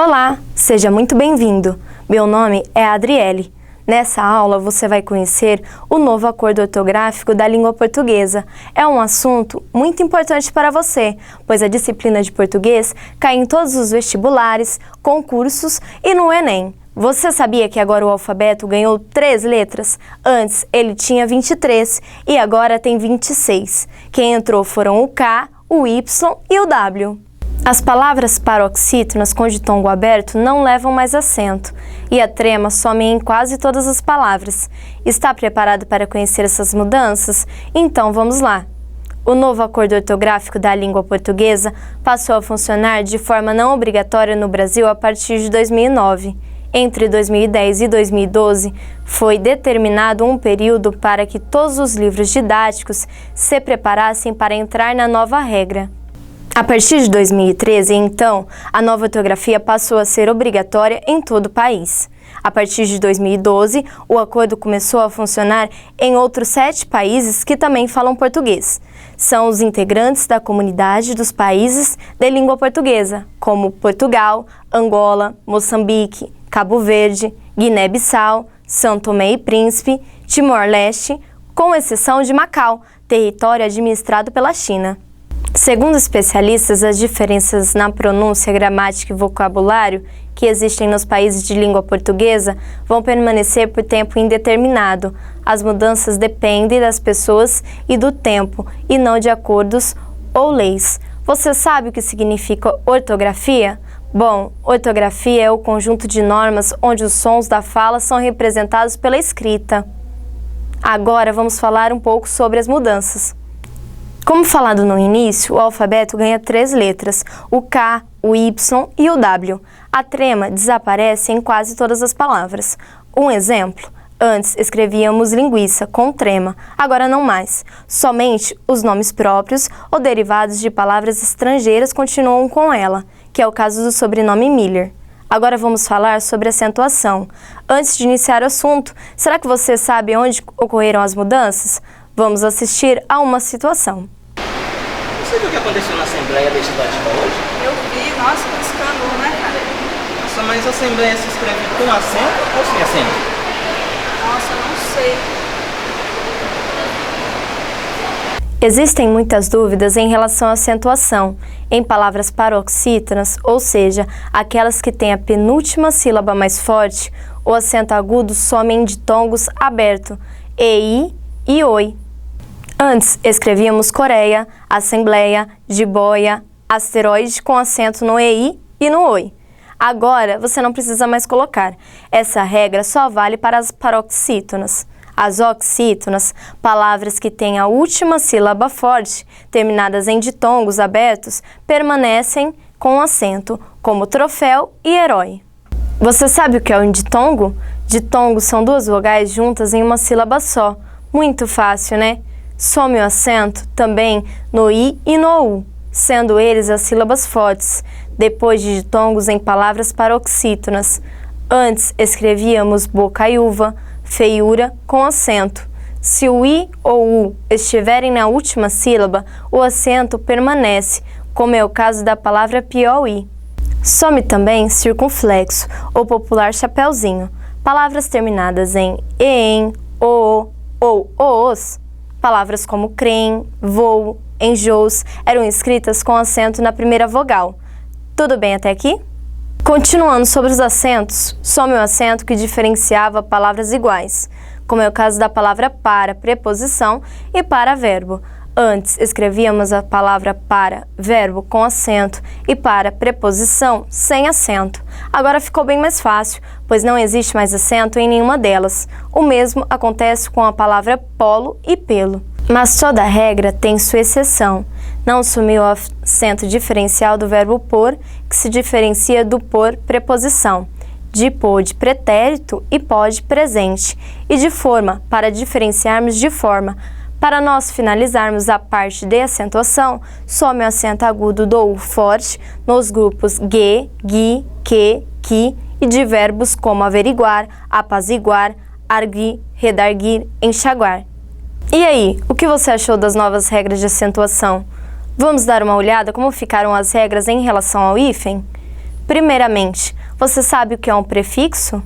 Olá, seja muito bem-vindo. Meu nome é Adriele. Nessa aula você vai conhecer o novo acordo ortográfico da língua portuguesa. É um assunto muito importante para você, pois a disciplina de português cai em todos os vestibulares, concursos e no Enem. Você sabia que agora o alfabeto ganhou 3 letras? Antes ele tinha 23 e agora tem 26. Quem entrou foram o K, o Y e o W. As palavras paroxítonas com ditongo aberto não levam mais acento e a trema some em quase todas as palavras. Está preparado para conhecer essas mudanças? Então vamos lá! O novo acordo ortográfico da língua portuguesa passou a funcionar de forma não obrigatória no Brasil a partir de 2009. Entre 2010 e 2012, foi determinado um período para que todos os livros didáticos se preparassem para entrar na nova regra. A partir de 2013, então, a nova ortografia passou a ser obrigatória em todo o país. A partir de 2012, o acordo começou a funcionar em outros 7 países que também falam português. São os integrantes da comunidade dos países de língua portuguesa, como Portugal, Angola, Moçambique, Cabo Verde, Guiné-Bissau, São Tomé e Príncipe, Timor-Leste, com exceção de Macau, território administrado pela China. Segundo especialistas, as diferenças na pronúncia, gramática e vocabulário que existem nos países de língua portuguesa vão permanecer por tempo indeterminado. As mudanças dependem das pessoas e do tempo, e não de acordos ou leis. Você sabe o que significa ortografia? Bom, ortografia é o conjunto de normas onde os sons da fala são representados pela escrita. Agora vamos falar um pouco sobre as mudanças. Como falado no início, o alfabeto ganha 3 letras, o K, o Y e o W. A trema desaparece em quase todas as palavras. Um exemplo, antes escrevíamos linguiça com trema, agora não mais. Somente os nomes próprios ou derivados de palavras estrangeiras continuam com ela, que é o caso do sobrenome Miller. Agora vamos falar sobre acentuação. Antes de iniciar o assunto, será que você sabe onde ocorreram as mudanças? Vamos assistir a uma situação. Você viu o que aconteceu na Assembleia Legislativa hoje? Eu vi, nossa, que escândalo, né, cara? Nossa, mas a Assembleia se escreve com acento ou sem acento? Nossa, não sei. Existem muitas dúvidas em relação à acentuação em palavras paroxítonas, ou seja, aquelas que têm a penúltima sílaba mais forte, o acento agudo some em ditongos aberto, EI e OI. Antes, escrevíamos Coreia, Assembleia, Jiboia, asteroide com acento no EI e no OI. Agora, você não precisa mais colocar. Essa regra só vale para as paroxítonas. As oxítonas, palavras que têm a última sílaba forte, terminadas em ditongos abertos, permanecem com acento, como troféu e herói. Você sabe o que é um ditongo? Ditongos são 2 vogais juntas em uma sílaba só. Muito fácil, né? Some o acento também no I e no U, sendo eles as sílabas fortes, depois de ditongos em palavras paroxítonas. Antes escrevíamos bocaiúva, feiura com acento. Se o I ou U estiverem na última sílaba, o acento permanece, como é o caso da palavra piauí. Some também circunflexo, ou popular chapeuzinho. Palavras terminadas em EN, OO ou OOS, palavras como crem, voo, enjôos, eram escritas com acento na primeira vogal. Tudo bem até aqui? Continuando sobre os acentos, some o acento que diferenciava palavras iguais, como é o caso da palavra para, preposição, e para, verbo. Antes, escrevíamos a palavra para, verbo, com acento, e para, preposição, sem acento. Agora ficou bem mais fácil, pois não existe mais acento em nenhuma delas. O mesmo acontece com a palavra polo e pelo. Mas toda regra tem sua exceção. Não sumiu o acento diferencial do verbo por, que se diferencia do por preposição, de pôr de pretérito e pó de presente, e de forma, para diferenciarmos de forma. Para nós finalizarmos a parte de acentuação, some o acento agudo do U forte nos grupos ge, gi, que, ki e de verbos como averiguar, apaziguar, arguir, redarguir, enxaguar. E aí, o que você achou das novas regras de acentuação? Vamos dar uma olhada como ficaram as regras em relação ao hífen? Primeiramente, você sabe o que é um prefixo?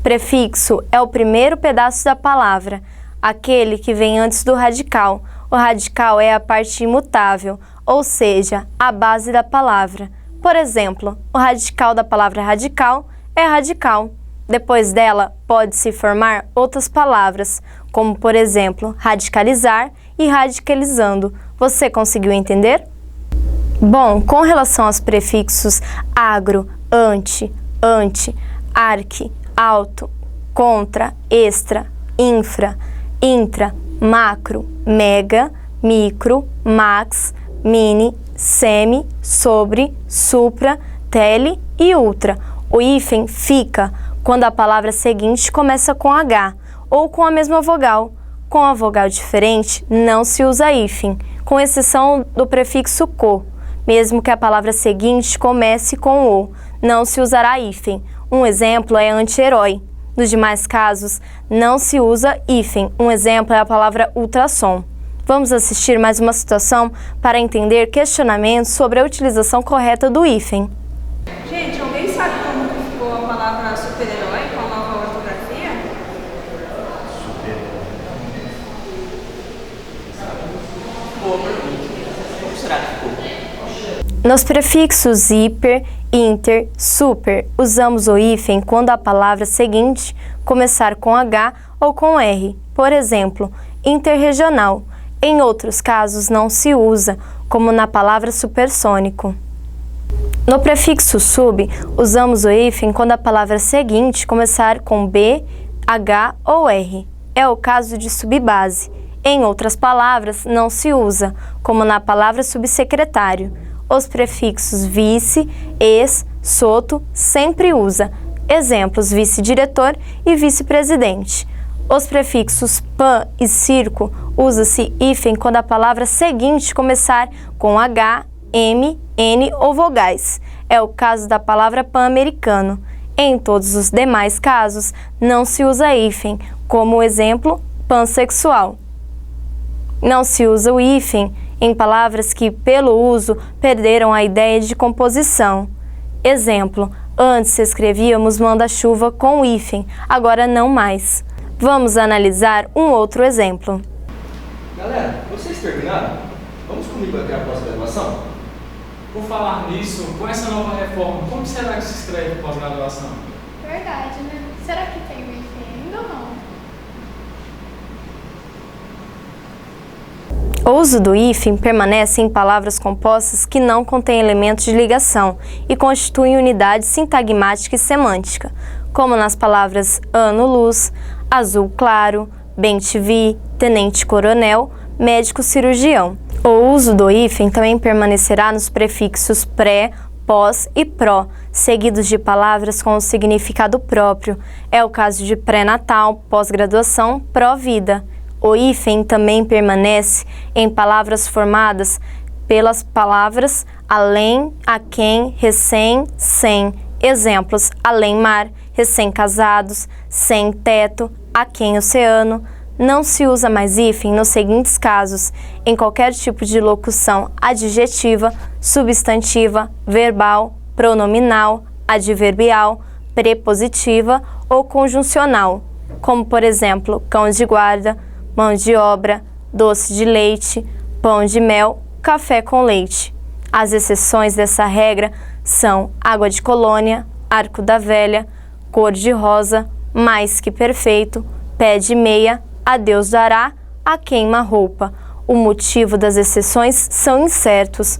Prefixo é o primeiro pedaço da palavra, aquele que vem antes do radical. O radical é a parte imutável, ou seja, a base da palavra. Por exemplo, o radical da palavra radical é radical. Depois dela, pode-se formar outras palavras, como, por exemplo, radicalizar e radicalizando. Você conseguiu entender? Bom, com relação aos prefixos agro, ante, arque, alto, contra, extra, infra, intra, macro, mega, micro, max, mini, semi, sobre, supra, tele e ultra. O hífen fica quando a palavra seguinte começa com H ou com a mesma vogal. Com a vogal diferente, não se usa hífen, com exceção do prefixo co. Mesmo que a palavra seguinte comece com o, não se usará hífen. Um exemplo é anti-herói. Nos demais casos, não se usa hífen. Um exemplo é a palavra ultrassom. Vamos assistir mais uma situação para entender questionamentos sobre a utilização correta do hífen. Gente, alguém sabe como que ficou a palavra super-herói com a nova ortografia? Boa pergunta. Como será que ficou? Nos prefixos hiper, inter, super, usamos o hífen quando a palavra seguinte começar com H ou com R. Por exemplo, interregional. Em outros casos não se usa, como na palavra supersônico. No prefixo sub, usamos o hífen quando a palavra seguinte começar com B, H ou R. É o caso de subbase. Em outras palavras, não se usa, como na palavra subsecretário. Os prefixos vice, ex, soto sempre usa. Exemplos: vice-diretor e vice-presidente. Os prefixos pan e circo usa-se hífen quando a palavra seguinte começar com H, M, N ou vogais. É o caso da palavra pan-americano. Em todos os demais casos, não se usa hífen, como o exemplo pansexual. Não se usa o hífen em palavras que, pelo uso, perderam a ideia de composição. Exemplo: antes escrevíamos manda-chuva com hífen, agora não mais. Vamos analisar um outro exemplo. Galera, vocês terminaram? Vamos comigo até a pós-graduação? Por falar nisso, com essa nova reforma, como será que se escreve pós-graduação? Verdade, né? Será que tem o hífen ainda ou não? O uso do hífen permanece em palavras compostas que não contêm elementos de ligação e constituem unidade sintagmática e semântica, como nas palavras ano-luz, azul claro, bem-te-vi, tenente-coronel, médico-cirurgião. O uso do hífen também permanecerá nos prefixos pré, pós e pró, seguidos de palavras com o significado próprio. É o caso de pré-natal, pós-graduação, pró-vida. O hífen também permanece em palavras formadas pelas palavras além, aquém, recém, sem. Exemplos: além-mar, recém-casados, sem-teto, aquém-oceano. Não se usa mais hífen nos seguintes casos: em qualquer tipo de locução adjetiva, substantiva, verbal, pronominal, adverbial, prepositiva ou conjuncional, como por exemplo, cão de guarda, mão de obra, doce de leite, pão de mel, café com leite. As exceções dessa regra são água de colônia, arco da velha, cor de rosa, mais que perfeito, pé de meia, a Deus dará, a queima-roupa. O motivo das exceções são incertos.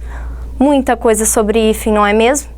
Muita coisa sobre hífen, não é mesmo?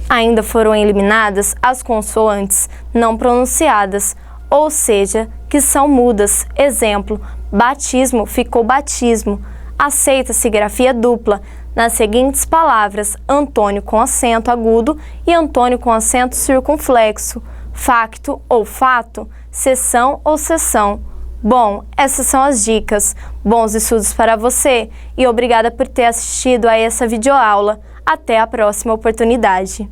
Ainda foram eliminadas as consoantes não pronunciadas, ou seja, que são mudas. Exemplo: batismo ficou batismo. Aceita-se grafia dupla nas seguintes palavras: Antônio com acento agudo e Antônio com acento circunflexo, facto ou fato, sessão ou sessão. Bom, essas são as dicas. Bons estudos para você e obrigada por ter assistido a essa videoaula. Até a próxima oportunidade.